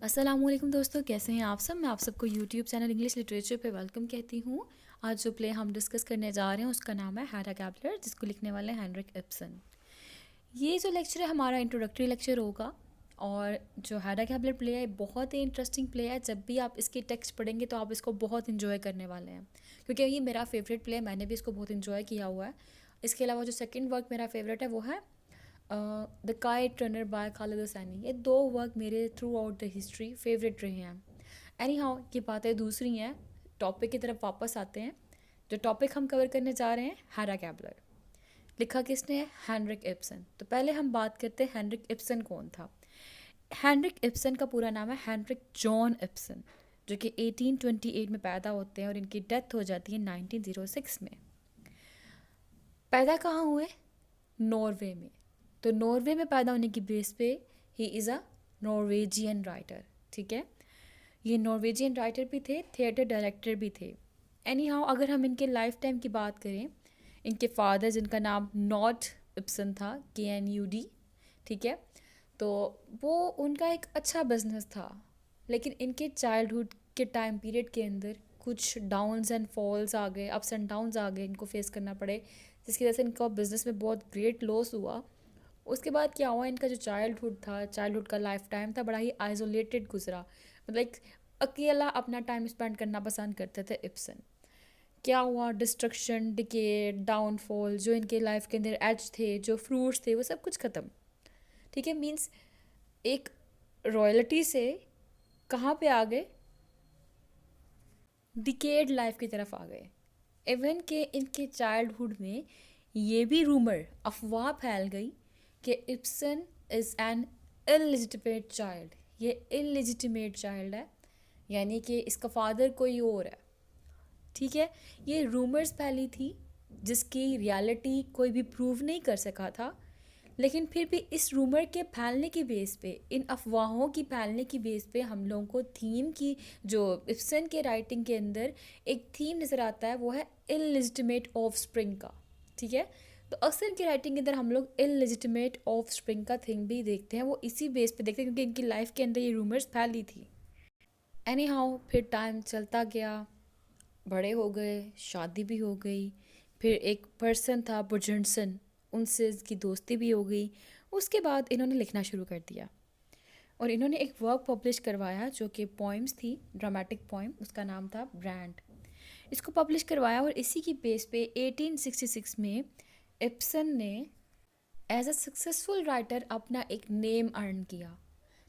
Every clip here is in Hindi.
अस्सलामुअलैकुम दोस्तों, कैसे हैं आप सब। मैं आप सबको यूट्यूब चैनल इंग्लिश लिटरेचर पे वेलकम कहती हूँ। आज जो प्ले हम डिस्कस करने जा रहे हैं उसका नाम है हैडा गैबलर, जिसको लिखने वाले हैं हेनरिक इब्सन। ये जो लेक्चर है हमारा इंट्रोडक्टरी लेक्चर होगा। और जो हैडा गैबलर प्ले है बहुत ही इंटरेस्टिंग प्ले है। जब भी आप इसकी टेक्स्ट पढ़ेंगे तो आप इसको बहुत इन्जॉय करने वाले हैं, क्योंकि ये मेरा फेवरेट प्ले है। मैंने भी इसको बहुत इन्जॉय किया हुआ है। इसके अलावा जो सेकेंड वर्क मेरा फेवरेट है वो है the kite runner by Khaled Hosseini. ये दो वर्क मेरे throughout the history favourite रहे हैं। एनी हाउ, ये बातें दूसरी हैं। टॉपिक की तरफ वापस आते हैं। जो टॉपिक हम कवर करने जा रहे हैं, हैडा गैबलर। लिखा किसने है? Henrik Ibsen. तो पहले हम बात करते हैं हेनरिक इब्सन कौन था। हेनरिक इब्सन का पूरा नाम है हेनरिक जॉन इब्सन, जो कि 1828 में पैदा होते हैं और इनकी डेथ हो जाती है 1906 में। पैदा कहाँ हुए? नॉर्वे में। तो नॉर्वे में पैदा होने की बेस पे he is a Norwegian writer. ठीक है, ये नॉर्वेजियन राइटर भी थे, थिएटर डायरेक्टर भी थे। एनी हाउ, अगर हम इनके लाइफ टाइम की बात करें, इनके फादर जिनका नाम नॉट इब्सन था, KNUD, ठीक है, तो वो उनका एक अच्छा बिजनेस था। लेकिन इनके चाइल्डहुड के टाइम पीरियड के अंदर कुछ डाउन्स एंड फॉल्स आ गए, अप्स एंड डाउन्स आ गए, इनको फेस करना पड़े, जिसकी वजह से इनका बिज़नेस में बहुत ग्रेट लॉस हुआ। उसके बाद क्या हुआ, इनका जो चाइल्डहुड था, चाइल्डहुड का लाइफ टाइम था, बड़ा ही आइसोलेटेड गुजरा। मतलब एक अकेला अपना टाइम स्पेंड करना पसंद करते थे इब्सन। क्या हुआ? डिस्ट्रक्शन, डिके, डाउनफॉल, जो इनके लाइफ के अंदर एज थे, जो फ्रूट्स थे, वो सब कुछ ख़त्म। ठीक है, मीन्स एक रॉयल्टी से कहाँ पे आ गए? डिकेड लाइफ की तरफ आ गए। इवन के इनके चाइल्डहुड में ये भी रूमर, अफवाह फैल गई कि Ibsen is an illegitimate child. ये इलिजिटिमेट चाइल्ड है, यानी कि इसका फादर कोई और है। ठीक है, ये रूमर्स फैली थी जिसकी रियलिटी कोई भी प्रूव नहीं कर सका था। लेकिन फिर भी इस रूमर के फैलने की बेस पे, इन अफवाहों की फैलने की बेस पे हम लोगों को थीम की, जो इब्सन के राइटिंग के अंदर एक थीम नज़र आता है, वो है इलिजिटिमेट ऑफ स्प्रिंग का। ठीक है, तो अक्सर इनकी राइटिंग के अंदर हम लोग इलिजिटिमेट ऑफ स्प्रिंग का थिंग भी देखते हैं। वो इसी बेस पे देखते हैं क्योंकि इनकी लाइफ के अंदर ये रूमर्स फैली थी। एनी हाउ, फिर टाइम चलता गया, बड़े हो गए, शादी भी हो गई। फिर एक पर्सन था बुर्जनसन, उनसे इसकी दोस्ती भी हो गई। उसके बाद इन्होंने लिखना शुरू कर दिया और इन्होंने एक वर्क पब्लिश करवाया जो कि पोइम्स थी, ड्रामेटिक पोइम। उसका नाम था ब्रांड। इसको पब्लिश करवाया और इसी की बेस पे 1866 में इब्सन ने एज अ सक्सेसफुल राइटर अपना एक नेम अर्न किया।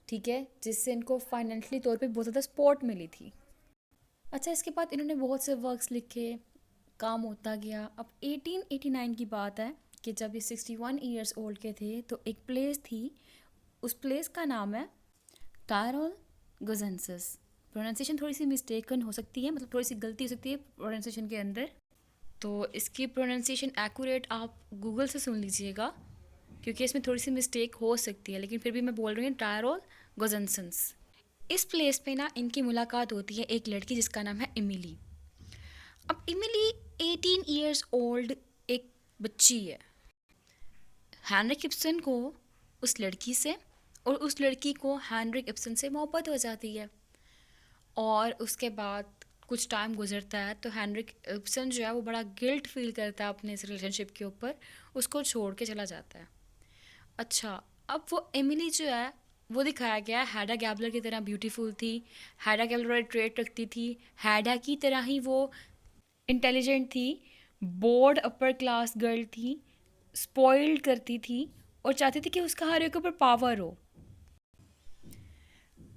ठीक है, जिससे इनको फाइनेंशियली तौर पे बहुत ज़्यादा सपोर्ट मिली थी। अच्छा, इसके बाद इन्होंने बहुत से वर्क्स लिखे, काम होता गया। अब 1889 की बात है कि जब ये 61 ईयर्स ओल्ड के थे तो एक प्लेस थी, उस प्लेस का नाम है टायरोल गोजेंसिस। प्रोनाउंसिएशन थोड़ी सी मिस्टेकन हो सकती है, मतलब थोड़ी सी गलती हो सकती है प्रोनाउंसिएशन के अंदर। तो इसकी प्रोनाउंसिएशन एक्यूरेट आप गूगल से सुन लीजिएगा, क्योंकि इसमें थोड़ी सी मिस्टेक हो सकती है, लेकिन फिर भी मैं बोल रही हूँ टायरोल गोजेंसिस। इस प्लेस पे ना इनकी मुलाकात होती है एक लड़की जिसका नाम है इमिली। अब इमिली 18 ईयर्स ओल्ड एक बच्ची है। हेनरिक इब्सन को उस लड़की से और उस लड़की को हेनरिक इब्सन से मोहब्बत हो जाती है। और उसके बाद कुछ टाइम गुजरता है तो हेनरिक इब्सन जो है वो बड़ा गिल्ट फील करता है अपने इस रिलेशनशिप के ऊपर, उसको छोड़ के चला जाता है। अच्छा, अब वो एमिली जो है वो दिखाया गया है हैडा गैबलर की तरह ब्यूटीफुल थी। हैडा गैबलर वाले ट्रेट रखती थी। हैडा की तरह ही वो इंटेलिजेंट थी, बोर्ड अपर क्लास गर्ल थी, स्पॉइल्ड करती थी और चाहती थी कि उसका हर एक के ऊपर पावर हो।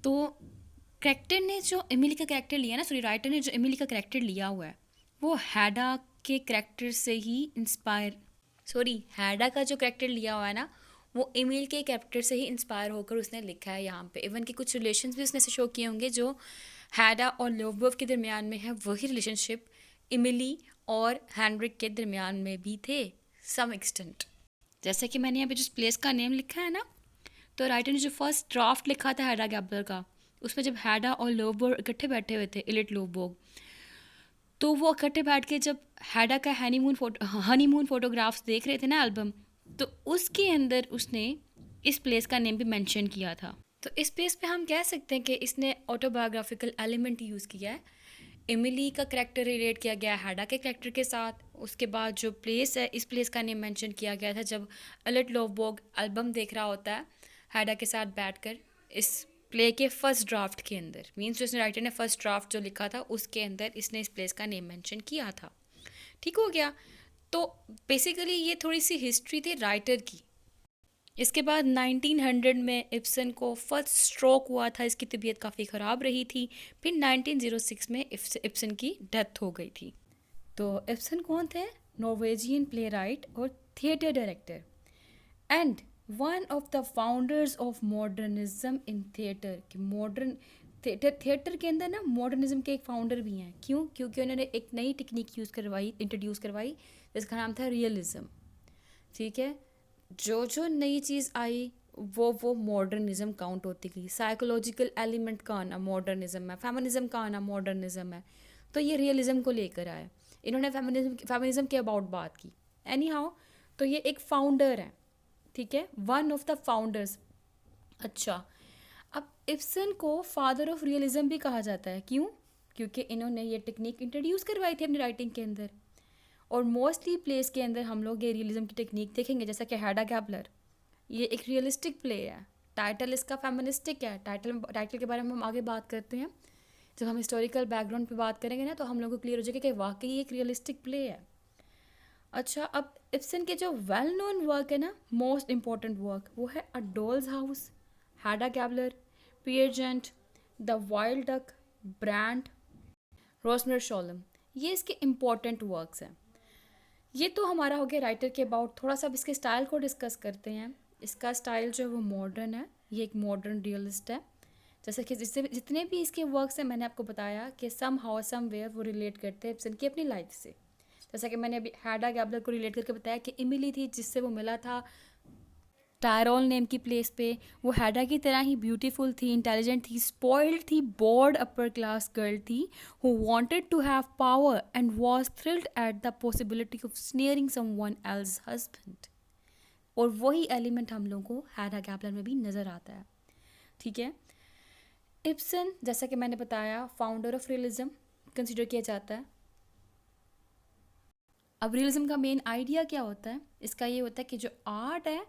तो करेक्टर ने जो एमिली का करेक्टर लिया ना, सॉरी राइटर ने जो एमिली का करेक्टर लिया हुआ है वो हैडा के करेक्टर से ही इंस्पायर, सॉरी हैडा का जो करेक्टर लिया हुआ है ना वो एमिल के कैरेक्टर से ही इंस्पायर होकर उसने लिखा है यहाँ पे। इवन के कुछ रिलेशंस भी उसने ऐसे शो किए होंगे जो हैडा और लोवबर्व के दरमियान में है, वही रिलेशनशिप इमिली और हेनरिक के दरमियान में भी थे सम एक्सटेंट। जैसे कि मैंने यहाँ पे जिस प्लेस का नेम लिखा है ना, तो राइटर ने जो फर्स्ट ड्राफ्ट लिखा था हैडा गैबलर का, उसमें जब हैडा और लोवबर्व इकट्ठे बैठे हुए थे, इलिट लोवबर्व, तो वो इकट्ठे बैठ के जब हैडा का हनीमून फोटोग्राफ्स देख रहे थे ना एल्बम, तो उसके अंदर उसने इस प्लेस का नेम भी मेंशन किया था। तो इस बेस पे हम कह सकते हैं कि इसने ऑटोबायोग्राफिकल एलिमेंट यूज़ किया है। एमिली का कैरेक्टर रिलेट किया गया है हैडा के कैरेक्टर के साथ। उसके बाद जो प्लेस है, इस प्लेस का नेम मेंशन किया गया था जब अलेट लोवबर्ग एल्बम देख रहा होता है हैडा के साथ बैठकर, इस प्ले के फर्स्ट ड्राफ्ट के अंदर, मीन्स जो इसने राइटर ने फर्स्ट ड्राफ्ट जो लिखा था उसके अंदर इसने इस प्लेस का नेम मेंशन किया था। ठीक हो गया। तो बेसिकली ये थोड़ी सी हिस्ट्री थी राइटर की। इसके बाद 1900 में इब्सन को फर्स्ट स्ट्रोक हुआ था, इसकी तबीयत काफ़ी ख़राब रही थी। फिर 1906 में इब्सन की डेथ हो गई थी। तो इब्सन कौन थे? नॉर्वेजियन प्ले राइट और theatre director and one of the founders of modernism in theatre. कि मॉडर्न थिएटर के अंदर ना मॉडर्निज्म के एक फाउंडर भी हैं। क्यों? क्योंकि उन्होंने एक नई टेक्निक इंट्रोड्यूस करवाई जिसका नाम था रियलिज्म। ठीक है, जो नई चीज़ आई वो मॉडर्निज्म काउंट होती गई। साइकोलॉजिकल एलिमेंट का आना मॉडर्निज्म है, फेमिनिज्म का आना मॉडर्निज्म है। तो ये रियलिज्म को लेकर आए, इन्होंने फेमिनिज्म के अबाउट बात की। एनी हाउ, तो ये एक फाउंडर है, ठीक है, वन ऑफ द फाउंडर्स। अच्छा, अब इब्सन को फादर ऑफ रियलिज्म भी कहा जाता है। क्यों? क्योंकि इन्होंने ये टेक्निक इंट्रोड्यूस करवाई थी अपनी राइटिंग के अंदर। और मोस्टली प्लेस के अंदर हम लोग ये रियलिज्म की टेक्निक देखेंगे, जैसा कि हैडा गैबलर, ये एक रियलिस्टिक प्ले है। टाइटल इसका फेमिनिस्टिक है। टाइटल के बारे में हम आगे बात करते हैं। जब हम हिस्टोरिकल बैकग्राउंड पे बात करेंगे ना, तो हम लोगों को क्लियर हो जाएगा कि वाकई ये एक रियलिस्टिक प्ले है। अच्छा, अब इब्सन के जो वेल नोन वर्क है ना, मोस्ट इम्पॉर्टेंट वर्क, वो है a doll's house, Hedda Gabler, Peer Gynt, the wild duck, Brand, Rosmersholm. ये इसके इम्पॉर्टेंट वर्क्स हैं। ये तो हमारा हो गया राइटर के अबाउट। थोड़ा सा अब इसके स्टाइल को डिस्कस करते हैं। इसका स्टाइल जो है वो मॉडर्न है, ये एक मॉडर्न रियलिस्ट है। जैसे कि जितने भी इसके वर्क्स हैं, मैंने आपको बताया कि सम हाउ सम वेयर वो रिलेट करते हैं इब्सन की अपनी लाइफ से। जैसा कि मैंने अभी हैडा गैबलर को रिलेट करके बताया कि इमिली थी जिससे वो मिला था टायरोल नेम की प्लेस पे। वो हैडा की तरह ही ब्यूटीफुल थी, इंटेलिजेंट थी, स्पॉइल्ड थी, बोर्ड अपर क्लास गर्ल थी who wanted to have power and was thrilled at the possibility of snaring someone else husband. और वही एलिमेंट हम लोगों को हैडा गैबलर में भी नज़र आता है। ठीक है, इब्सन जैसा कि मैंने बताया फाउंडर ऑफ रियलिज्म कंसिडर किया जाता है। अब रियलिज्म का मेन आइडिया क्या होता है? इसका ये होता है कि जो आर्ट है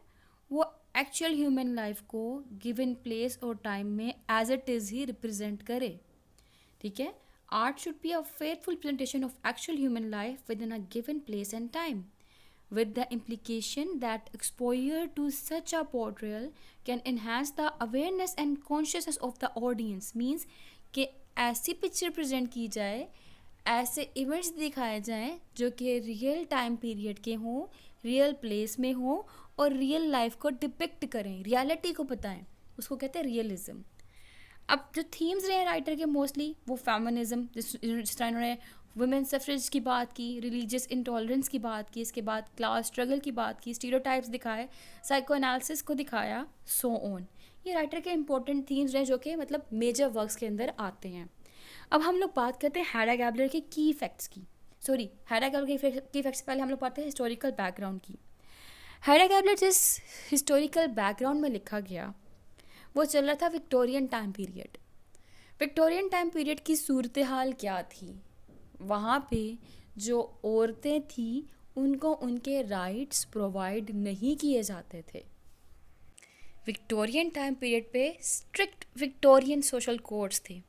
वो एक्चुअल ह्यूमन लाइफ को गिवन प्लेस और टाइम में एज इट इज़ ही रिप्रेजेंट करे। ठीक है, art should be a faithful presentation of actual human life within a given place and time, with the implication that exposure to such a portrayal can enhance the awareness and consciousness of the audience। means कि ऐसी पिक्चर प्रेजेंट की जाए, ऐसे इवेंट्स दिखाए जाएं जो कि रियल टाइम पीरियड के हों, रियल प्लेस में हों और रियल लाइफ को डिपिक्ट करें, रियलिटी को बताएं, उसको कहते हैं रियलिज्म। अब जो थीम्स रहे राइटर के मोस्टली वो फेमिनिज्म, जिस तरह इन्होंने वुमेन सफ्रेज की बात की, रिलीजियस इंटॉलरेंस की बात की, इसके बाद क्लास स्ट्रगल की बात की, स्टीरियोटाइप्स दिखाए, साइको एनालिसिस को दिखाया, सो ऑन। ये राइटर के इंपॉर्टेंट थीम्स रहे जो कि मतलब मेजर वर्क्स के अंदर आते हैं। अब हम लोग बात करते हैं हैडा गैबलर के की फैक्ट्स की। सॉरी, हैडा गैबलर के की फैक्ट्स पहले हम लोग पाते हैं हिस्टोरिकल बैकग्राउंड की। हैडा गैबलर जिस हिस्टोरिकल बैकग्राउंड में लिखा गया वो चल रहा था Victorian time period. Victorian time period की सूरत हाल क्या थी? वहाँ पे जो औरतें थी उनको उनके राइट्स प्रोवाइड नहीं किए जाते थे। विक्टोरियन टाइम पीरियड पे स्ट्रिक्ट विक्टोरियन सोशल कोड्स थे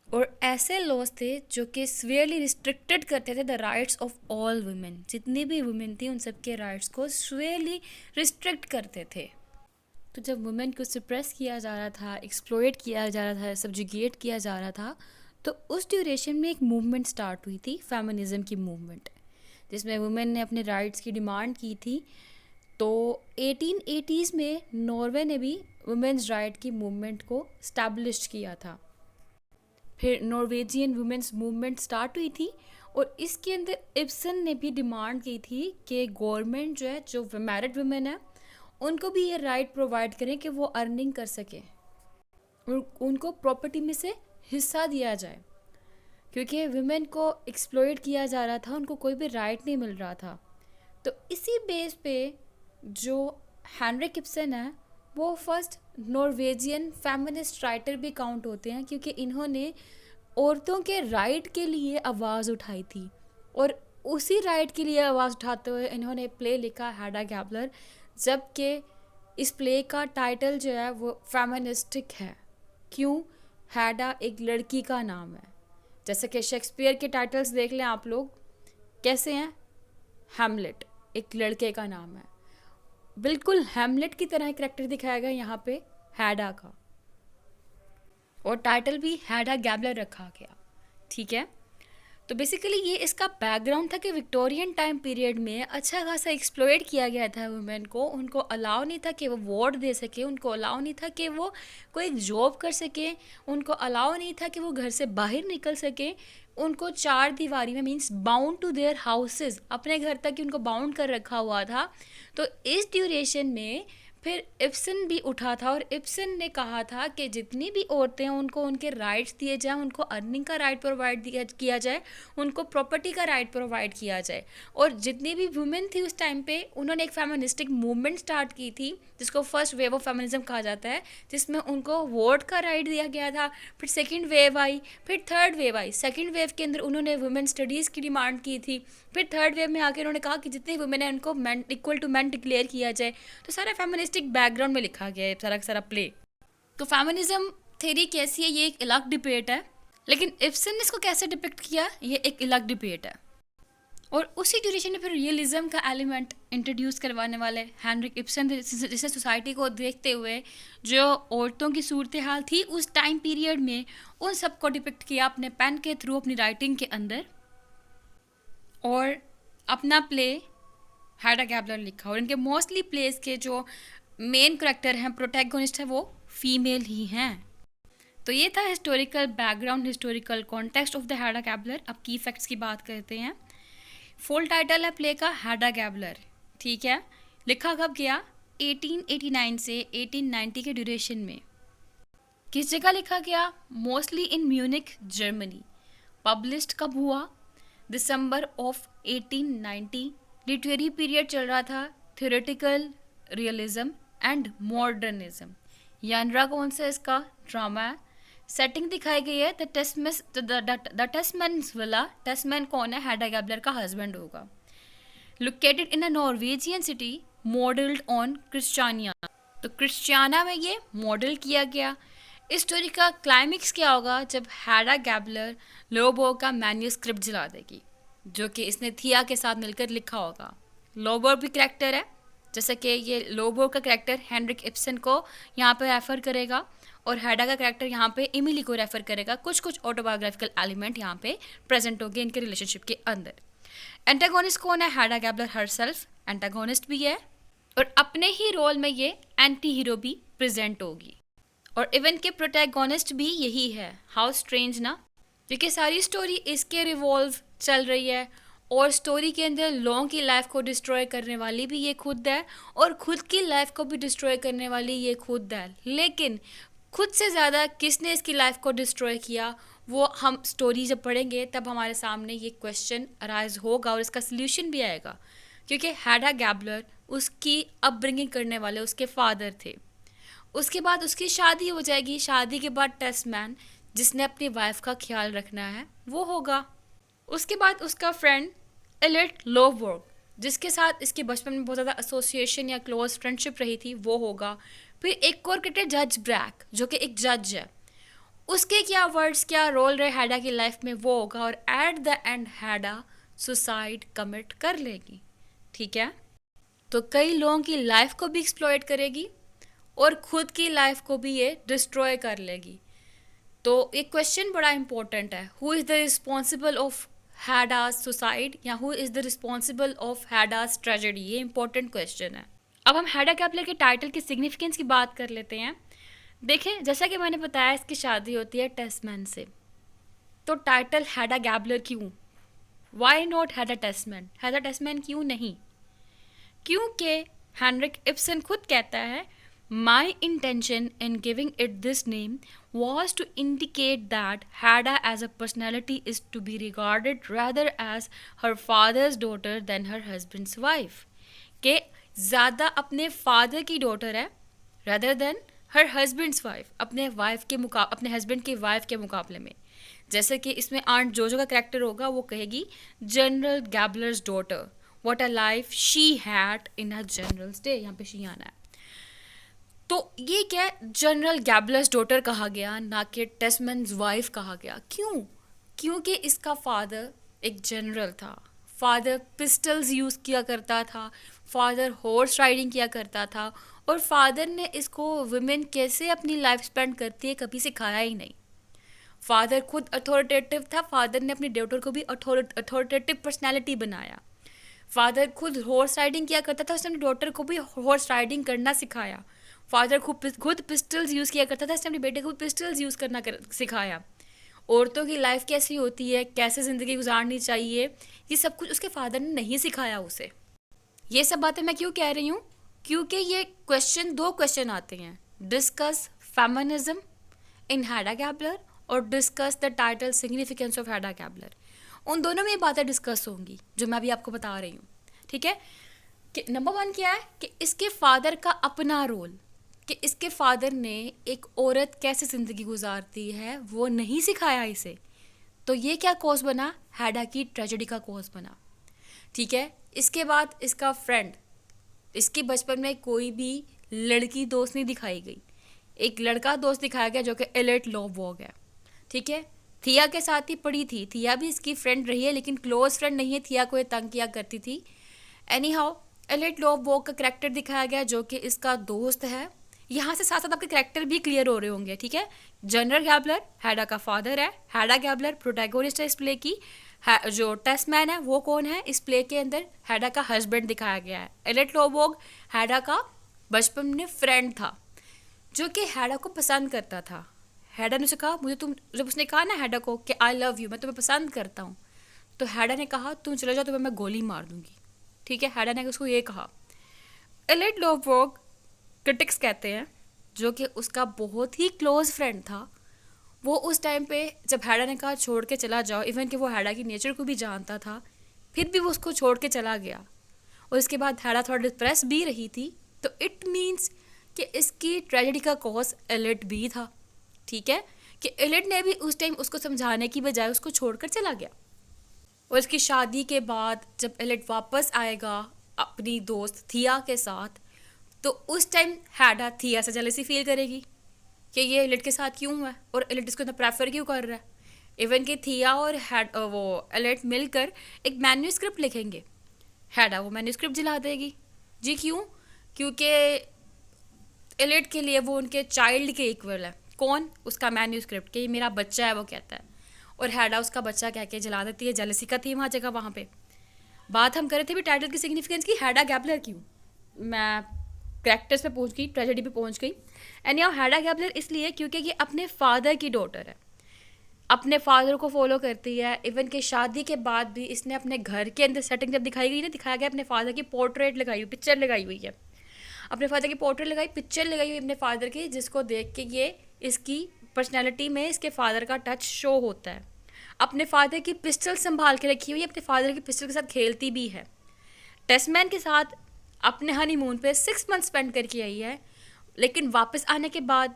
और ऐसे लॉज थे जो कि सीवियरली रिस्ट्रिक्टेड करते थे the rights of all women. जितनी भी वुमेन थी उन सब के राइट्स को सीवियरली रिस्ट्रिक्ट करते थे। तो जब वुमेन को सप्रेस किया जा रहा था, एक्सप्लॉइट किया जा रहा था, सब्जुगेट किया जा रहा था, तो उस ड्यूरेशन में एक मूवमेंट स्टार्ट हुई थी, फेमिनिज्म की मूवमेंट, जिसमें वुमेन ने अपने राइट्स की डिमांड की थी। तो 1880s में नॉर्वे ने भी वुमेन्स राइट की मूवमेंट को स्टैब्लिश किया था। फिर नॉर्वेजियन वुमेन्स मूवमेंट स्टार्ट हुई थी और इसके अंदर इब्सन ने भी डिमांड की थी कि गवर्नमेंट जो है, जो मैरिड वुमेन है, उनको भी ये राइट प्रोवाइड करें कि वो अर्निंग कर सकें और उनको प्रॉपर्टी में से हिस्सा दिया जाए, क्योंकि वुमेन को एक्सप्लॉइट किया जा रहा था, उनको कोई भी राइट नहीं मिल रहा था। तो इसी बेस पे जो हेनरिक इब्सन है वो फर्स्ट नॉर्वेजियन फेमिनिस्ट राइटर भी काउंट होते हैं, क्योंकि इन्होंने औरतों के राइट के लिए आवाज़ उठाई थी, और उसी राइट के लिए आवाज़ उठाते हुए इन्होंने प्ले लिखा हैडा गैबलर, जबकि इस प्ले का टाइटल जो है वो फेमिनिस्टिक है। क्यों? हैडा एक लड़की का नाम है। जैसे कि शेक्सपियर के टाइटल्स देख लें आप लोग, कैसे हैं? हैमलेट एक लड़के का नाम है, बिल्कुल हैमलेट की तरह कैरेक्टर दिखाया गया यहाँ पे हैडा का, और टाइटल भी हैडा गैबलर रखा गया। ठीक है, तो बेसिकली ये इसका बैकग्राउंड था कि विक्टोरियन टाइम पीरियड में अच्छा खासा एक्सप्लॉइट किया गया था वुमेन को। उनको अलाउ नहीं था कि वो वोट दे सके, उनको अलाउ नहीं था कि वो कोई जॉब कर सके, उनको अलाउ नहीं था कि वो घर से बाहर निकल सके। उनको चार दीवारी में means bound to their houses, अपने घर तक ही उनको बाउंड कर रखा हुआ था। तो इस ड्यूरेशन में फिर इब्सन भी उठा था, और इब्सन ने कहा था कि जितनी भी औरतें हैं उनको उनके राइट्स दिए जाएं, उनको अर्निंग का राइट प्रोवाइड किया जाए, उनको प्रॉपर्टी का राइट प्रोवाइड किया जाए। और जितनी भी वुमेन थी उस टाइम पे, उन्होंने एक फेमिनिस्टिक मूवमेंट स्टार्ट की थी जिसको फर्स्ट वेव ऑफ फेमिनिज्म कहा जाता है, जिसमें उनको वोट का राइट दिया गया था। फिर सेकेंड वेव आई, फिर थर्ड वेव आई। सेकेंड वेव के अंदर उन्होंने वुमेन स्टडीज़ की डिमांड की थी। फिर थर्ड वेव में आके उन्होंने कहा कि जितने वुमेन हैं उनको man equal to man declare किया जाए। तो सारा फेमिनिस्टिक बैकग्राउंड में लिखा गया है सारा सारा प्ले। तो फेमिनिज्म थ्योरी कैसी है, ये एक अलग डिबेट है, लेकिन इब्सन ने इसको कैसे डिपिक्ट किया ये एक अलग डिबेट है। और उसी ड्यूरेशन में फिर रियलिज्म का एलिमेंट इंट्रोड्यूस करवाने वाले हेनरिक इब्सन, जिसने सोसाइटी को देखते हुए जो औरतों की सूरत हाल थी उस टाइम पीरियड में, उन सबको डिपिक्ट किया अपने पेन के थ्रू, अपनी राइटिंग के अंदर, और अपना प्ले हैडा गैबलर लिखा। और इनके मोस्टली प्लेस के जो मेन करेक्टर हैं, प्रोटैगोनिस्ट है, वो फीमेल ही हैं। तो ये था historical background, historical context of the हैडा Gabler. अब की फैक्ट्स की बात करते हैं। फुल टाइटल है प्ले का हैडा गैबलर। ठीक है, लिखा कब गया? 1889 से 1890 के ड्यूरेशन में। किस जगह लिखा गया? Mostly in Munich, Germany. Published कब हुआ? December of 1890। लिटरेरी पीरियड चल रहा था थ्योरेटिकल रियलिज्म एंड मॉडर्निज्म। यानरा कौन सा इसका ड्रामा है। सेटिंग दिखाई गई है द टेस्मन्स विला। टेस्मैन कौन है? हैडा गैबलर का हस्बैंड होगा। Located in a Norwegian city modelled on Christiania. तो क्रिश्चियाना में ये मॉडल किया गया। इस स्टोरी का क्लाइमेक्स क्या होगा? जब हैडा गैबलर लोबो का मैन्यूस्क्रिप्ट जला देगी, जो कि इसने थिया के साथ मिलकर लिखा होगा। लोबो भी कैरेक्टर है, जैसे कि ये लोबो का कैरेक्टर हेनरिक इब्सन को यहाँ पे रेफ़र करेगा, और हैडा का कैरेक्टर यहाँ पे इमिली को रेफ़र करेगा। कुछ कुछ ऑटोबायोग्राफिकल एलिमेंट यहाँ पे प्रेजेंट होंगे इनके रिलेशनशिप के अंदर। एंटागोनिस्ट कौन है? हैडा गैबलर हरसेल्फ एंटागोनिस्ट भी है, और अपने ही रोल में ये एंटी हीरो भी प्रेजेंट होगी। और इवेंट के प्रोटैगोनिस्ट भी यही है। हाउ स्ट्रेंज ना, क्योंकि सारी स्टोरी इसके रिवॉल्व चल रही है, और स्टोरी के अंदर लोगों की लाइफ को डिस्ट्रॉय करने वाली भी ये खुद है, और खुद की लाइफ को भी डिस्ट्रॉय करने वाली ये खुद है। लेकिन खुद से ज़्यादा किसने इसकी लाइफ को डिस्ट्रॉय किया, वो हम स्टोरी जब पढ़ेंगे तब हमारे सामने ये क्वेश्चन अराइज होगा, और इसका सल्यूशन भी आएगा। क्योंकि हैडा गैबलर उसकी अपब्रिंगिंग करने वाले उसके फादर थे। उसके बाद उसकी शादी हो जाएगी। शादी के बाद टेस्मैन, जिसने अपनी वाइफ का ख्याल रखना है, वो होगा। उसके बाद उसका फ्रेंड एलिट लोवबर्ग, जिसके साथ इसके बचपन में बहुत ज़्यादा एसोसिएशन या क्लोज फ्रेंडशिप रही थी, वो होगा। फिर एक और क्रिकेटर जज ब्रैक, जो कि एक जज है, उसके क्या वर्ड्स, क्या रोल रहे हैडा की लाइफ में, वो होगा। और at the end हैडा suicide commit कर लेगी। ठीक है, तो कई लोगों की लाइफ को भी एक्सप्लॉइट करेगी और खुद की लाइफ को भी ये डिस्ट्रॉय कर लेगी। तो एक क्वेश्चन बड़ा इंपॉर्टेंट है, who is the responsible of Hedda's suicide, या who is the responsible of Hedda's tragedy? ये इंपॉर्टेंट क्वेश्चन है। अब हम हैडा गैबलर के टाइटल की सिग्निफिकेंस की बात कर लेते हैं। देखें, जैसा कि मैंने बताया, इसकी शादी होती है टेस्मैन से। तो टाइटल हैडा गैबलर क्यों? Why not हैडा Tesman? हैडा टेस्मैन क्यों नहीं? क्योंकि हेनरिक इब्सन खुद कहता है, My intention in giving it this name was to indicate that Hadda as a personality is to be regarded rather as her father's daughter than her husband's wife. कि ज़्यादा अपने फादर की डॉटर है rather than her husband's wife, अपने हस्बैंड की वाइफ के मुकाबले में। जैसे कि इसमें आंट जोजो का कैरेक्टर होगा, वो कहेगी General Gabler's daughter, what a life she had in a general's day. यहाँ पे शी आना है। तो ये क्या, जनरल गैबलर्स डॉटर कहा गया, ना कि टेस्मन्स वाइफ कहा गया। क्यों? क्योंकि इसका फादर एक जनरल था, फादर पिस्टल्स यूज़ किया करता था, फादर हॉर्स राइडिंग किया करता था, और फादर ने इसको वुमेन कैसे अपनी लाइफ स्पेंड करती है कभी सिखाया ही नहीं। फादर खुद अथॉरिटेटिव था, फादर ने अपनी डॉटर को भी अथॉरिटेटिव पर्सनैलिटी बनाया। फादर खुद हॉर्स राइडिंग किया करता था, उसने अपनी डॉटर को भी हॉर्स राइडिंग करना सिखाया। फादर खुद पिस्टल्स यूज़ किया करता था, उसने अपने बेटे को पिस्टल्स यूज़ करना सिखाया। औरतों की लाइफ कैसी होती है, कैसे ज़िंदगी गुजारनी चाहिए, ये सब कुछ उसके फादर ने नहीं सिखाया उसे। ये सब बातें मैं क्यों कह रही हूँ? क्योंकि ये दो क्वेश्चन आते हैं, डिस्कस फेमिनिज्म इन हैडा गैबलर और discuss the title significance of हैडा Gabler. उन दोनों में ये बातें डिस्कस होंगी जो मैं अभी आपको बता रही हूँ। ठीक है, कि नंबर 1 क्या है कि इसके फादर का अपना रोल, कि इसके फादर ने एक औरत कैसे ज़िंदगी गुजारती है वो नहीं सिखाया इसे। तो ये क्या कॉज बना? हैडा की ट्रेजेडी का कॉज बना। ठीक है, इसके बाद इसका फ्रेंड, इसके बचपन में कोई भी लड़की दोस्त नहीं दिखाई गई, एक लड़का दोस्त दिखाया गया जो कि एलेट लोबवॉग है। ठीक है, थिया के साथ ही पढ़ी थी, थिया भी इसकी फ्रेंड रही है लेकिन क्लोज फ्रेंड नहीं है, थिया को ये तंग किया करती थी। एनी हाउ एलेट लोबवॉग का करेक्टर दिखाया गया जो कि इसका दोस्त है। यहाँ से साथ साथ आपके करेक्टर भी क्लियर हो रहे होंगे। ठीक है, जनरल गैबलर हैडा का फादर है, हैडा गैबलर प्रोटैगोनिस्ट है इस प्ले की। जो टेस्टमैन है वो कौन है इस प्ले के अंदर? हैडा का हस्बैंड दिखाया गया है। एलेट लोबवॉग हैडा का बचपन में फ्रेंड था जो कि हैडा को पसंद करता था। हैडा ने उसे कहा, जब उसने कहा ना हैडा को कि आई लव यू, मैं तुम्हें पसंद करता हूँ, तो हैडा ने कहा तुम चले जाओ तुम्हें मैं गोली मार दूंगी। ठीक है, हैडा ने उसको ये कहा। एलेट लोबवॉग क्रिटिक्स कहते हैं, जो कि उसका बहुत ही क्लोज फ्रेंड था, वो उस टाइम पे जब हैडा ने कहा छोड़ के चला जाओ, इवन कि वो हैडा की नेचर को भी जानता था, फिर भी वो उसको छोड़ के चला गया। और इसके बाद हैडा थोड़ा डिप्रेस भी रही थी, तो इट मीन्स कि इसकी ट्रेजेडी का कॉज एलेट भी था। ठीक है, कि एलेट ने भी उस टाइम उसको समझाने की बजाय उसको छोड़कर चला गया। और इसकी शादी के बाद जब एलेट वापस आएगा अपनी दोस्त थिया के साथ, तो उस टाइम हैडा थिया से जेलसी फील करेगी कि ये एलेट के साथ क्यों है और एलेट इसको इतना प्रेफर क्यों कर रहा है। इवन कि थिया और वो एलेट मिलकर एक मैन्यूस्क्रिप्ट लिखेंगे। हैडा वो मैन्यूस्क्रिप्ट जला देगी। जी क्यों? क्योंकि एलेट के लिए वो उनके चाइल्ड के इक्वल है। कौन? उसका मैन्यूस्क्रिप्ट, कि ये मेरा बच्चा है वो कहता है, और हैडा उसका बच्चा कह के जला देती है। जेलसी का थीम आ जाएगा वहाँ पे। बात हम कर रहे थे भी टाइटल की सिग्निफिकेंस की, हैडा गैबलर क्यों? मैं कैरेक्टर्स पे पहुंच गई, ट्रेजेडी पे पहुंच गई। एंड यहाँ हैडा गैबलर इसलिए क्योंकि ये अपने फादर की डॉटर है, अपने फादर को फॉलो करती है। इवन कि शादी के बाद भी इसने अपने घर के अंदर सेटिंग जब दिखाई गई ना, दिखाया गया अपने फादर की पोर्ट्रेट लगाई हुई, पिक्चर लगाई हुई है, अपने फादर की पोर्ट्रेट लगाई, पिक्चर लगाई हुई अपने फादर की, जिसको देख के ये इसकी पर्सनैलिटी में इसके फादर का टच शो होता है। अपने फादर की पिस्टल संभाल के रखी हुई है, अपने फादर की पिस्टल के साथ खेलती भी है। टेस्टमैन के साथ अपने हनीमून पे 6 मंथ स्पेंड करके आई है, लेकिन वापस आने के बाद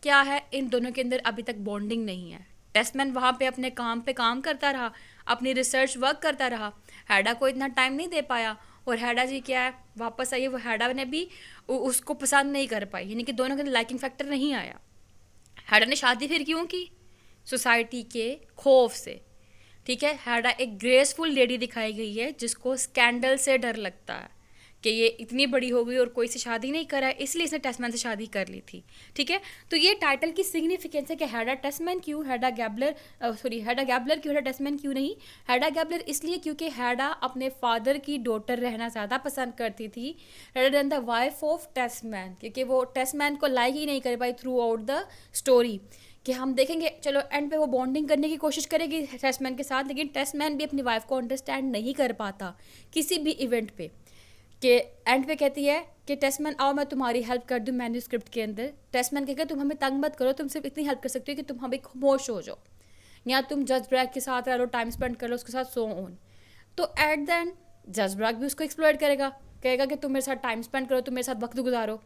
क्या है, इन दोनों के अंदर अभी तक बॉन्डिंग नहीं है। टेस्टमैन वहाँ पे अपने काम पे काम करता रहा, अपनी रिसर्च वर्क करता रहा, हैडा को इतना टाइम नहीं दे पाया। और हैडा जी क्या है, वापस आई है, वो हैडा ने भी उसको पसंद नहीं कर पाई, यानी कि दोनों के अंदर लाइकिंग फैक्टर नहीं आया। हैडा ने शादी फिर क्यों की? सोसाइटी के खौफ से। ठीक है, हैडा एक ग्रेसफुल लेडी दिखाई गई है जिसको स्कैंडल से डर लगता है कि ये इतनी बड़ी हो गई और कोई से शादी नहीं करा है, इसलिए इसने टेस्टमैन से शादी कर ली थी। ठीक है, तो ये टाइटल की सिग्निफिकेंस है कि हैडा टेस्टमैन क्यों, हैडा गैबलर क्यों, हैडा टेस्टमैन क्यों नहीं। हैडा गैबलर इसलिए क्योंकि हैडा अपने फादर की डॉटर रहना ज़्यादा पसंद करती थी rather than the wife of Tesman, क्योंकि वो टेस्टमैन को लाइक ही नहीं कर पाई थ्रू आउट द स्टोरी। कि हम देखेंगे चलो एंड पे वो बॉन्डिंग करने की कोशिश करेगी टेस्टमैन के साथ, लेकिन टेस्टमैन भी अपनी वाइफ को अंडरस्टैंड नहीं कर पाता किसी भी इवेंट पे। कि एंड पे कहती है कि टेस्टमैन आओ मैं तुम्हारी हेल्प कर दूँ मैन्यूस्क्रिप्ट के अंदर। टेस्टमैन कहेगा तुम हमें तंग मत करो, तुम सिर्फ इतनी हेल्प कर सकते हो कि तुम हमें खामोश हो जाओ, या तुम जज ब्रैक के साथ रह लो, टाइम स्पेंड कर लो उसके साथ, सो ऑन। तो एट द एंड जज ब्रैक भी उसको एक्सप्लॉइट करेगा, कहेगा कि तुम मेरे साथ टाइम स्पेंड करो, तुम मेरे साथ वक्त गुजारो,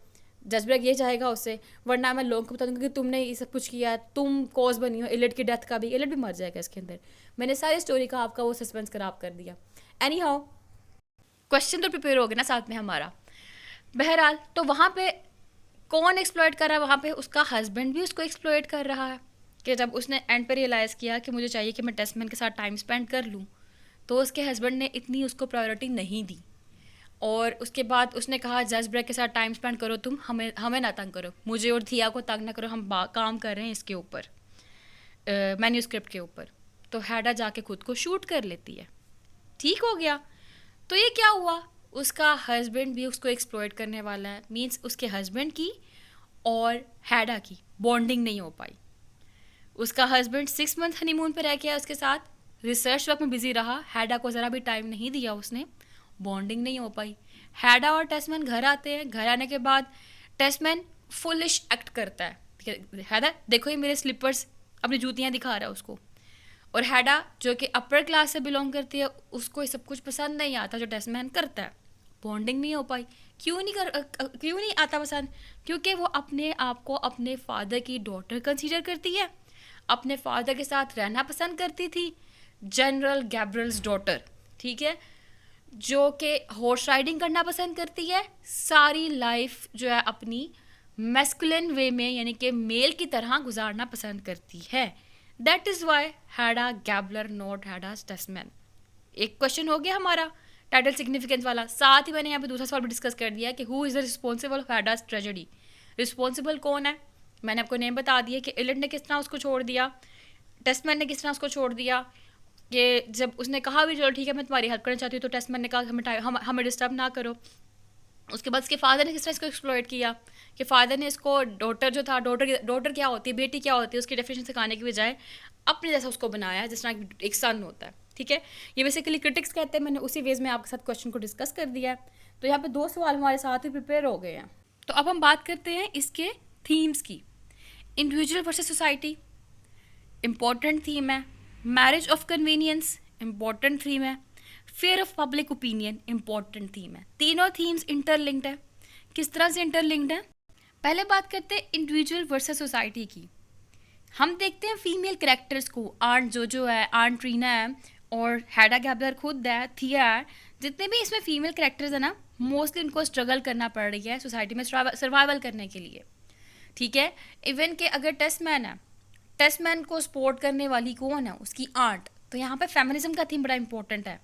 जज ब्रैक ये चाहेगा उससे, वरना मैं लोगों को बता दूंगा कि तुमने ये सब कुछ किया, तुम कॉज बनी हो एलिट की डेथ का भी, एलिट भी मर जाएगा इसके अंदर। मैंने सारी स्टोरी का आपका वो सस्पेंस खराब कर दिया। एनी हाउ, क्वेश्चन तो प्रिपेयर हो गया ना साथ में हमारा। बहरहाल तो वहाँ पे कौन एक्सप्लॉइट कर रहा है, वहाँ पे उसका हस्बैंड भी उसको एक्सप्लॉइट कर रहा है। कि जब उसने एंड पे रियलाइज़ किया कि मुझे चाहिए कि मैं टेस्टमैन के साथ टाइम स्पेंड कर लूँ, तो उसके हस्बैंड ने इतनी उसको प्रायोरिटी नहीं दी। और उसके बाद उसने कहा जज ब्रेक के साथ टाइम स्पेंड करो, तुम हमें हमें ना तंग करो, मुझे और थिया को तंग ना करो, हम काम कर रहे हैं इसके ऊपर, मैन्यूस्क्रिप्ट के ऊपर। तो हैडा जाके खुद को शूट कर लेती है। ठीक हो गया। तो ये क्या हुआ, उसका हस्बैंड भी उसको एक्सप्लॉइट करने वाला है। मीन्स उसके हस्बैंड की और हैडा की बॉन्डिंग नहीं हो पाई। उसका हस्बैंड 6 मंथ हनीमून पे रह गया उसके साथ, रिसर्च वर्क में बिजी रहा, हैडा को ज़रा भी टाइम नहीं दिया उसने, बॉन्डिंग नहीं हो पाई। हैडा और टेस्टमैन घर आते हैं, घर आने के बाद टेस्टमैन फुलिश एक्ट करता है। हैडा देखो ये मेरे स्लीपर्स, अपनी जूतियाँ दिखा रहा है उसको। और हैडा जो कि अपर क्लास से बिलोंग करती है, उसको ये सब कुछ पसंद नहीं आता जो टेस्टमैन करता है। बॉन्डिंग नहीं हो पाई। क्यों नहीं आता पसंद? क्योंकि वो अपने आप को अपने फादर की डॉटर कंसीडर करती है, अपने फादर के साथ रहना पसंद करती थी, जनरल गैब्रियल्स डॉटर, ठीक है, जो कि हॉर्स राइडिंग करना पसंद करती है, सारी लाइफ जो है अपनी मैस्कुलिन वे में यानी कि मेल की तरह गुजारना पसंद करती है। That is why Hedda Gabler not Hedda Tesman. एक क्वेश्चन हो गया हमारा टाइटल सिग्निफिकेंस वाला। साथ ही मैंने यहाँ पे दूसरा सवाल भी डिस्कस कर दिया कि who is the responsible of Hedda's tragedy. Responsible कौन है? मैंने आपको नेम बता दिया कि एलिट ने किस तरह उसको छोड़ दिया, टेस्टमैन ने किस तरह उसको छोड़ दिया। कि जब उसने कहा भी चलो ठीक है मैं तुम्हारी हेल्प करना चाहती हूँ, तो टेस्टमैन ने कहा हमें डिस्टर्ब ना करो। उसके बाद उसके फादर ने किस तरह इसको एक्सप्लॉइट किया कि फादर ने इसको डॉटर जो था, डॉटर क्या होती है, बेटी क्या होती है, उसकी डेफिनेशन सिखाने की बजाय अपने जैसा उसको बनाया जिस तरह एक सन होता है। ठीक है, ये बेसिकली क्रिटिक्स कहते हैं। मैंने उसी वेज में आपके साथ क्वेश्चन को डिस्कस कर दिया है। तो यहाँ पे 2 सवाल हमारे साथ ही प्रिपेयर हो गए हैं। तो अब हम बात करते हैं इसके थीम्स की। Individual versus society important theme है, marriage of convenience important theme है, fear of public opinion important theme है। तीनों थीम्स इंटरलिंक्ड है। किस तरह से इंटरलिंक्ड है? पहले बात करते हैं इंडिविजुअल वर्सेस सोसाइटी की। हम देखते हैं फीमेल कैरेक्टर्स को, आंट जोजो है, आंट रीना है और हैडा गैबलर खुद है, थिया है। जितने भी इसमें फीमेल कैरेक्टर्स है ना, मोस्टली उनको स्ट्रगल करना पड़ रही है सोसाइटी में सर्वाइवल करने के लिए। ठीक है, इवन के अगर टेस्टमैन है, टेस्टमैन को सपोर्ट करने वाली कौन है? उसकी आंट। तो यहाँ पे फेमिनिज्म का थीम बड़ा इंपॉर्टेंट है।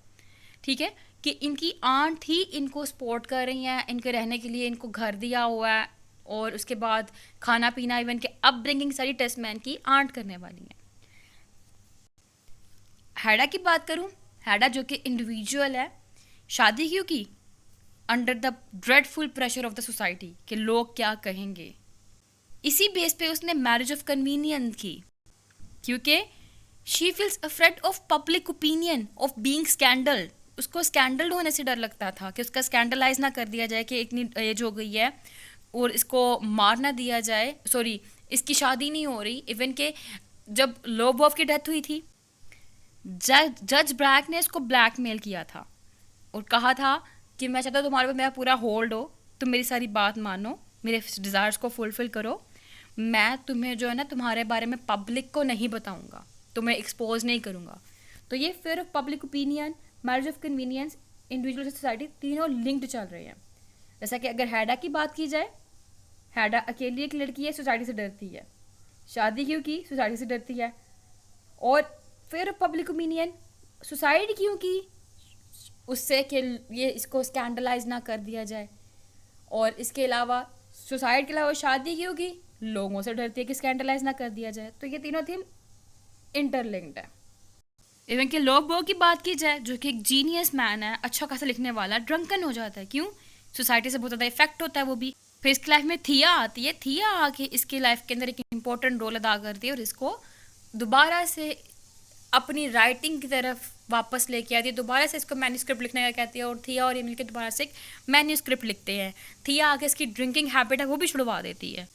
ठीक है, कि इनकी आंट ही इनको सपोर्ट कर रही हैं, इनके रहने के लिए इनको घर दिया हुआ है, और उसके बाद खाना पीना इवन के अपब्रिंगिंग सारी टेस्टमैन की आंट करने वाली है। हैडा की बात करूं, हैडा जो कि इंडिविजुअल है, शादी क्यों की? Under the dreadful pressure of the society कि लोग क्या कहेंगे। इसी बेस पे उसने मैरिज ऑफ कन्वीनियंस की, क्योंकि she feels afraid of public opinion of being scandal. उसको स्कैंडल होने से डर लगता था कि उसका स्कैंडलाइज ना कर दिया जाए कि इतनी एज हो गई है और इसको मार ना दिया जाए, सॉरी इसकी शादी नहीं हो रही। इवन के जब लोबोव की डेथ हुई थी, जज ब्रैक ने इसको ब्लैकमेल किया था और कहा था कि मैं चाहता हूँ तुम्हारे ऊपर मेरा पूरा होल्ड हो, तुम मेरी सारी बात मानो, मेरे डिज़ायर्स को फुलफिल करो, मैं तुम्हें जो है ना तुम्हारे बारे में पब्लिक को नहीं बताऊँगा, तुम्हें एक्सपोज नहीं करूँगा। तो ये fair of public opinion, marriage of convenience, individual society तीनों लिंक्ड चल रहे हैं। जैसा कि अगर हैडा की बात की जाए, हैडा अकेली एक लड़की है, सोसाइटी से डरती है। शादी क्यों की? सोसाइटी से डरती है। और fair of public opinion, society क्यों की? उससे कि ये इसको स्कैंडलाइज ना कर दिया जाए। और इसके अलावा सोसाइटी के अलावा शादी क्यों की? लोगों से डरती है कि स्कैंडलाइज ना कर दिया जाए। तो ये तीनों थीम इंटरलिंक्ड है। इवन के लोबो की बात की जाए, जो कि एक जीनियस मैन है, अच्छा खासा लिखने वाला, ड्रंकन हो जाता है। क्यों? सोसाइटी से बहुत ज़्यादा इफेक्ट होता है वो भी। फिर इसकी लाइफ में थिया आती है, थिया आके इसकी लाइफ के अंदर एक इम्पोर्टेंट रोल अदा करती है और इसको दोबारा से अपनी राइटिंग की तरफ वापस लेके आती है, दोबारा से इसको मैन्यूस्क्रिप्ट लिखने का कहती है। और थिया और ये मिलकर दोबारा से एक मैन्यूस्क्रिप्ट लिखते हैं। थिया आके इसकी ड्रिंकिंग हैबिट है वो भी छुड़वा देती है।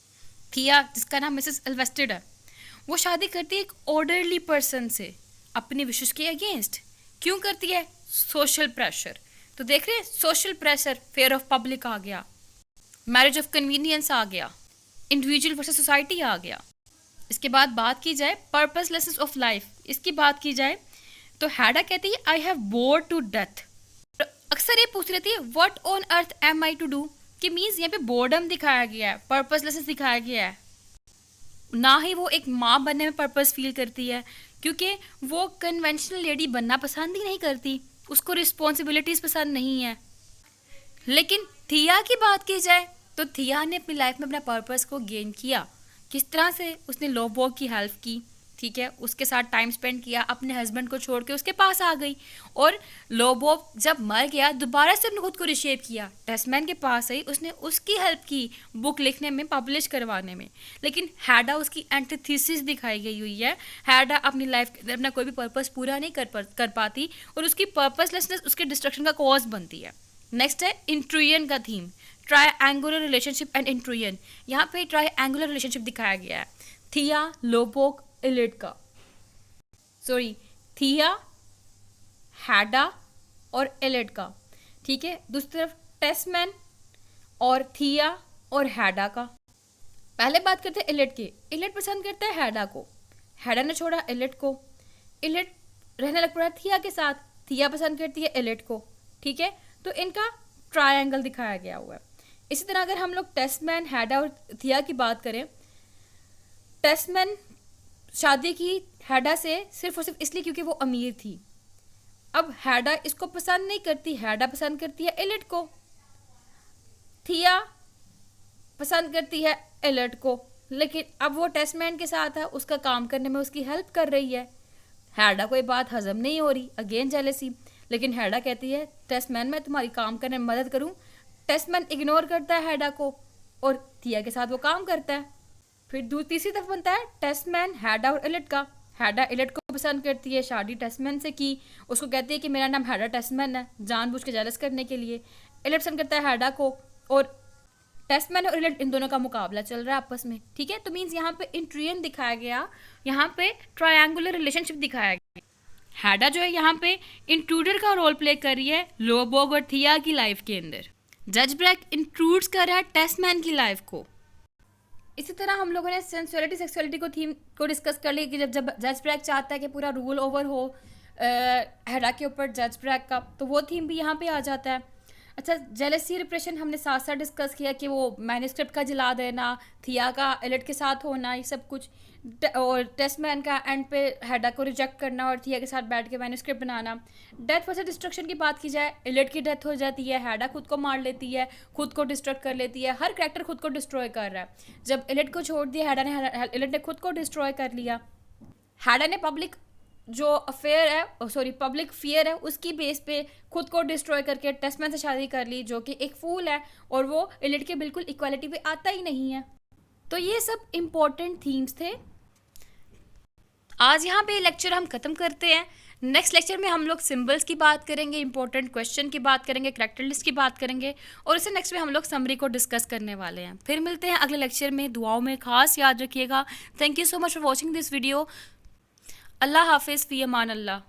थिया, जिसका नाम मिसेस एल्वेस्टेड है, वो शादी करती है एक ऑर्डरली पर्सन से अपनी विशेष के अगेंस्ट। क्यों करती है? Social pressure. तो देख रहे हैं, social pressure, fear of public आ गया। मैरिज ऑफ कन्वीनियंस आ गया, इंडिविजुअल वर्सेस सोसाइटी आ गया। इसके बाद बात की जाए पर्पसलेसनेस ऑफ लाइफ, इसकी बात की जाए तो हैडा कहती है I have bored to death. अक्सर ये पूछ लेती है what on earth am I to do, कि मीन्स यहाँ पे बोर्डम दिखाया गया है, पर्पसलेसनेस दिखाया गया है। ना ही वो एक माँ बनने में पर्पस फील करती है, क्योंकि वो कन्वेंशनल लेडी बनना पसंद ही नहीं करती, उसको रिस्पॉन्सिबिलिटीज़ पसंद नहीं है। लेकिन थिया की बात की जाए तो थिया ने अपनी लाइफ में अपना पर्पस को गेन किया। किस तरह से? उसने लोबोग की हेल्प की, ठीक है, उसके साथ टाइम स्पेंड किया, अपने हस्बैंड को छोड़ के उसके पास आ गई, और लोबोग जब मर गया दोबारा से उसने खुद को रिशेप किया, टेस्टमैन के पास आई, उसने उसकी हेल्प की बुक लिखने में, पब्लिश करवाने में। लेकिन हैडा उसकी एंटीथीसिस दिखाई गई हुई है। हैडा अपनी लाइफ के अंदर अपना कोई भी पर्पस पूरा नहीं कर पाती, और उसकी पर्पसलेसनेस उसके डिस्ट्रक्शन का कॉज बनती है। नेक्स्ट है इंट्रूयन का थीम, ट्रायंगुलर रिलेशनशिप एंड इंट्रूयन। यहाँ पे ट्रायंगुलर रिलेशनशिप दिखाया गया है, थिया, लोबोग, इलिड का, सॉरी, थिया, हैडा और इलिड का, ठीक है। दूसरी तरफ टेस्टमैन और थिया और हैडा का। पहले बात करते हैं इलिड की। इलिड पसंद करता है हैडा को, हैडा ने छोड़ा इलिड को, इलिड रहने लग पड़ा थिया के साथ, थिया पसंद करती है इलिड को, ठीक है। तो इनका ट्रायंगल दिखाया गया हुआ है। इसी तरह अगर हम लोग टेस्टमैन, हैडा और थिया की बात करें, टेस्टमैन शादी की हैडा से सिर्फ और सिर्फ इसलिए क्योंकि वो अमीर थी। अब हैडा इसको पसंद नहीं करती, हैडा पसंद करती है इलिड को। थिया पसंद करती है इलिड को, लेकिन अब वो टेस्टमैन के साथ है, उसका काम करने में उसकी हेल्प कर रही है। हैडा को ये बात हजम नहीं हो रही, अगेन जेलेसी। लेकिन हैडा कहती है टेस्टमैन मैं तुम्हारी काम करने में मदद करूं। टेस्टमैन इग्नोर करता है हैडा को, और थिया के साथ वो काम करता है। फिर तीसरी तरफ बनता है टेस्टमैन, हैडा और इलिड का। हैडा इलिड को पसंद करती है, शादी टेस्टमैन से की, उसको कहती है कि मेरा नाम हैडा टेस्टमैन है, जानबूझ के जेलस करने के लिए। इलिड पसंद करता है हैडा को, और टेस्टमैन और इलिड इन दोनों का मुकाबला चल रहा है आपस में, ठीक है। तो मीन्स यहाँ पे इंट्रियन दिखाया गया, यहाँ पे ट्रायंगुलर रिलेशनशिप दिखाया गया। हैडा जो है यहाँ पे इंट्रूडर का रोल प्ले कर रही है लोबोग और थिया की लाइफ के अंदर। जज ब्रैक इंट्रूड्स कर रहा है टेस्टमैन की लाइफ को। इसी तरह हम लोगों ने सेंसुअलिटी सेक्सुअलिटी को थीम को डिस्कस कर लिया कि जब जज ब्रैक चाहता है कि पूरा रूल ओवर हो हैडा के ऊपर जज ब्रैक का, तो वो थीम भी यहाँ पे आ जाता है। अच्छा, जेलसी रिप्रेशन हमने साथ साथ डिस्कस किया कि वो मैन्यूस्क्रिप्ट का जला देना, थिया का इलिड के साथ होना, ये सब कुछ, और टेस्टमैन का एंड पे हैडा को रिजेक्ट करना और थिया के साथ बैठ के मैन्यूस्क्रिप्ट बनाना। डेथ वर्सेस डिस्ट्रक्शन की बात की जाए, इलिड की डेथ हो जाती है, हैडा खुद को मार लेती है, खुद को डिस्ट्रक्ट कर लेती है, हर कैरेक्टर खुद को डिस्ट्रॉय कर रहा है। जब इलिड को छोड़ दिया हैडा ने, इलिड ने खुद को डिस्ट्रॉय कर लिया। हैडा ने पब्लिक जो अफेयर है, सॉरी पब्लिक फियर है, उसकी बेस पे खुद को डिस्ट्रॉय करके टेस्टमैन से शादी कर ली, जो कि एक फूल है, और वो इलिड के बिल्कुल इक्वालिटी पे आता ही नहीं है। तो ये सब इम्पोर्टेंट थीम्स थे। आज यहाँ पे लेक्चर हम ख़त्म करते हैं। नेक्स्ट लेक्चर में हम लोग सिंबल्स की बात करेंगे, इंपॉर्टेंट क्वेश्चन की बात करेंगे, करैक्टर लिस्ट की बात करेंगे, और इससे नेक्स्ट में हम लोग समरी को डिस्कस करने वाले हैं। फिर मिलते हैं अगले लेक्चर में, दुआओं में खास याद रखिएगा। Thank you so much for watching this video. अल्लाह हाफिज़, फ़ी अमान अल्लाह।